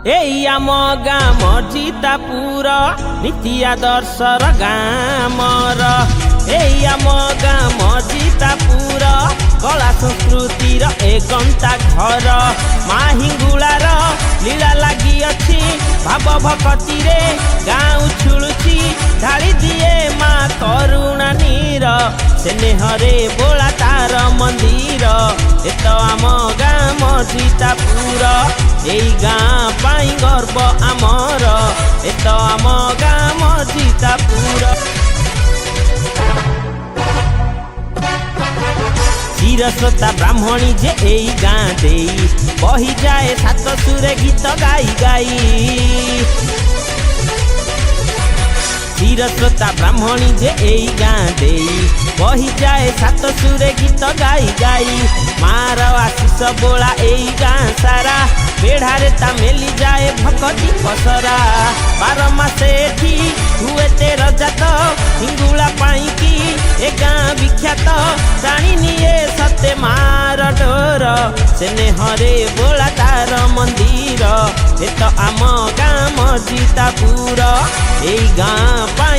एई आम गाँ मर्जितापुर नीति आदर्शर गामर। एई आम गाँ मर्जितापुर कला संस्कृतिर एक घंटा घर। माहिंगुलार लीला लगी अच्छी भाव भक्ति रे गाँ उछुलुची ढाली दिए माँ करुणा नीर। स्नेहरे बोला तार मंदिर ए तो आम गाँ मर्जितापुर। एई गाँ पाई गर्व आमर ए तो आम गाँ मर्जितापुर। चिरश्रोता ब्राह्मणी जे एई गाँ देई बही जाए सात सुरे गीत गाई गाई। चिरश्रोता ब्राह्मणी जे एई गाँ देई बही जाए सात सुरे गीत गाई गाई। मार आशीष बोला एई गाँ सारा बेढ़ारे ता मेली जाए भक्ति पसरा। 12 मासे एठी हुए 13 जात हिंगुला पाई की ए गाँ विख्यात। जानी निये सत्य मार डोर स्नेहरे बोला तार मंदिर ए तो आम गाँ मर्जितापुर। एई गाँ पाई